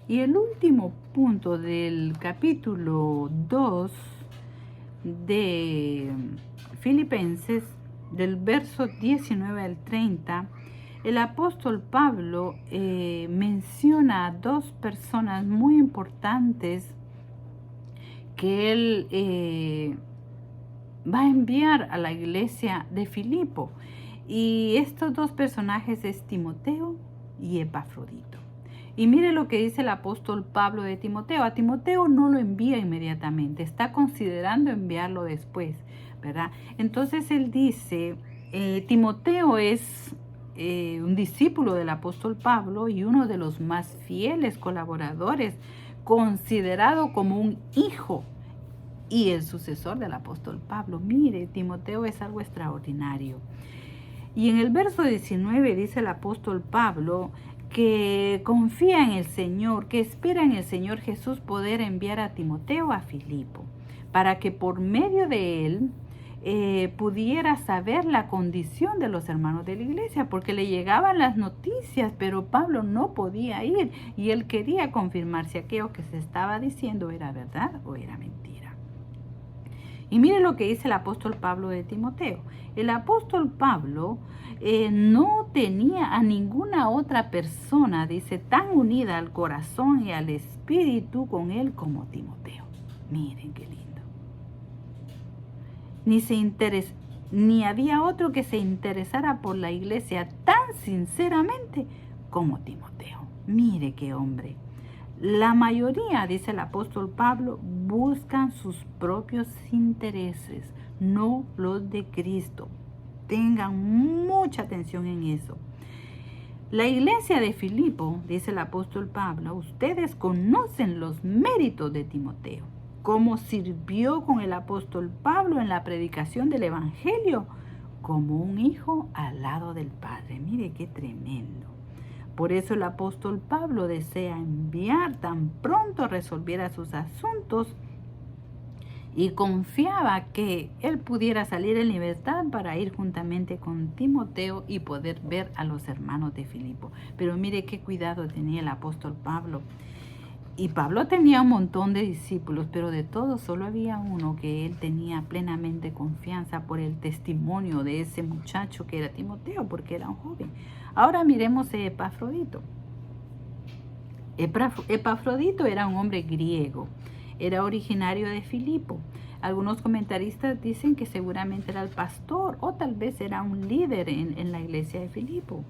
Y el último punto del capítulo 2 de Filipenses, del verso 19 al 30, el apóstol Pablo menciona a dos personas muy importantes que él va a enviar a la iglesia de Filipo. Y estos dos personajes es Timoteo y Epafrodito. Y mire lo que dice el apóstol Pablo de Timoteo. A Timoteo no lo envía inmediatamente, está considerando enviarlo después, ¿verdad? Entonces él dice, Timoteo es un discípulo del apóstol Pablo y uno de los más fieles colaboradores, considerado como un hijo y el sucesor del apóstol Pablo. Mire, Timoteo es algo extraordinario. Y en el verso 19 dice el apóstol Pablo que confía en el Señor, que espera en el Señor Jesús poder enviar a Timoteo a Filipo, para que por medio de él pudiera saber la condición de los hermanos de la iglesia, porque le llegaban las noticias, pero Pablo no podía ir y él quería confirmar si aquello que se estaba diciendo era verdad o era mentira. Y mire lo que dice el apóstol Pablo de Timoteo. El apóstol Pablo no tenía a ninguna otra persona, dice, tan unida al corazón y al espíritu con él como Timoteo. Miren qué lindo. Ni había otro que se interesara por la iglesia tan sinceramente como Timoteo. Mire qué hombre. La mayoría, dice el apóstol Pablo, buscan sus propios intereses, no los de Cristo. Tengan mucha atención en eso. La iglesia de Filipo, dice el apóstol Pablo, ustedes conocen los méritos de Timoteo, cómo sirvió con el apóstol Pablo en la predicación del evangelio, como un hijo al lado del Padre. Mire qué tremendo. Por eso el apóstol Pablo desea enviar tan pronto resolviera sus asuntos y confiaba que él pudiera salir en libertad para ir juntamente con Timoteo y poder ver a los hermanos de Filipo. Pero mire qué cuidado tenía el apóstol Pablo. Y Pablo tenía un montón de discípulos, pero de todos solo había uno que él tenía plenamente confianza por el testimonio de ese muchacho que era Timoteo, porque era un joven. Ahora miremos a Epafrodito. Epafrodito era un hombre griego, era originario de Filipo. Algunos comentaristas dicen que seguramente era el pastor o tal vez era un líder en la iglesia de Filipo.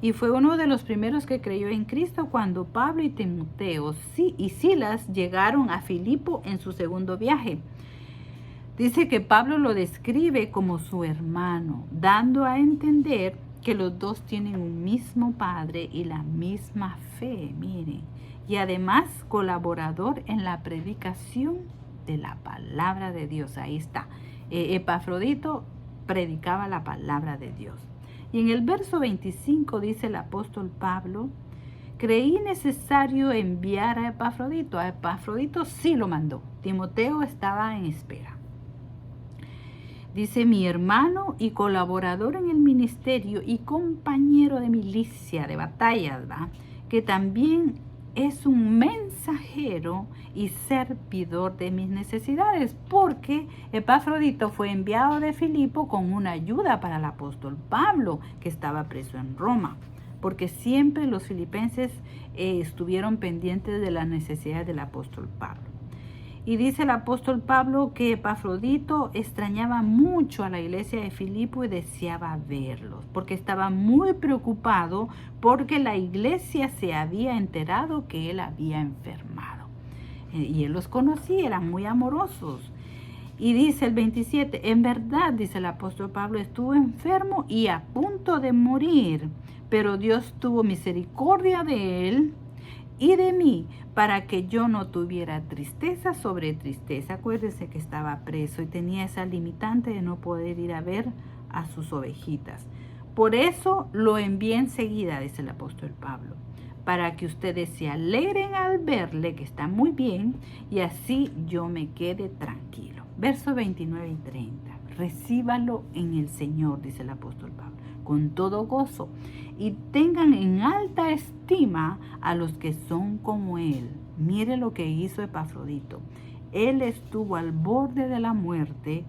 Y fue uno de los primeros que creyó en Cristo cuando Pablo y Timoteo y Silas llegaron a Filipo en su segundo viaje. Dice que Pablo lo describe como su hermano, dando a entender que los dos tienen un mismo Padre y la misma fe, miren. Y además colaborador en la predicación de la palabra de Dios. Ahí está. Epafrodito predicaba la palabra de Dios. Y en el verso 25 dice el apóstol Pablo, creí necesario enviar a Epafrodito. A Epafrodito sí lo mandó. Timoteo estaba en espera. Dice, mi hermano y colaborador en el ministerio y compañero de milicia, de batallas, ¿va? Que también es un mensajero y servidor de mis necesidades, porque Epafrodito fue enviado de Filipo con una ayuda para el apóstol Pablo, que estaba preso en Roma, porque siempre los filipenses estuvieron pendientes de las necesidades del apóstol Pablo. Y dice el apóstol Pablo que Epafrodito extrañaba mucho a la iglesia de Filipo y deseaba verlos, porque estaba muy preocupado porque la iglesia se había enterado que él había enfermado. Y él los conocía, eran muy amorosos. Y dice el 27, en verdad, dice el apóstol Pablo, estuvo enfermo y a punto de morir, pero Dios tuvo misericordia de él y de mí, para que yo no tuviera tristeza sobre tristeza. Acuérdese que estaba preso y tenía esa limitante de no poder ir a ver a sus ovejitas. Por eso lo envié enseguida, dice el apóstol Pablo, para que ustedes se alegren al verle que está muy bien y así yo me quede tranquilo. Versos 29 y 30. Recíbalo en el Señor, dice el apóstol Pablo, con todo gozo y tengan en alta estima a los que son como él. Mire lo que hizo Epafrodito. Él estuvo al borde de la muerte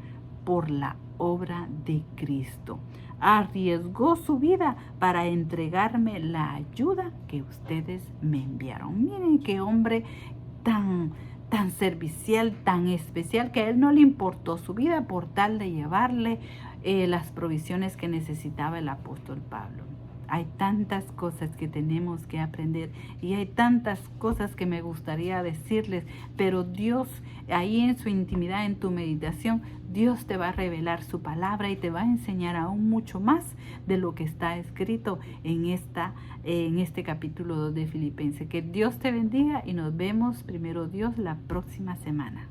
por la obra de Cristo. Arriesgó su vida para entregarme la ayuda que ustedes me enviaron. Miren qué hombre tan servicial, tan especial, que a él no le importó su vida por tal de llevarle las provisiones que necesitaba el apóstol Pablo. Hay tantas cosas que tenemos que aprender y hay tantas cosas que me gustaría decirles, pero Dios, ahí en su intimidad, en tu meditación, Dios te va a revelar su palabra y te va a enseñar aún mucho más de lo que está escrito en este capítulo 2 de Filipenses. Que Dios te bendiga y nos vemos, primero Dios, la próxima semana.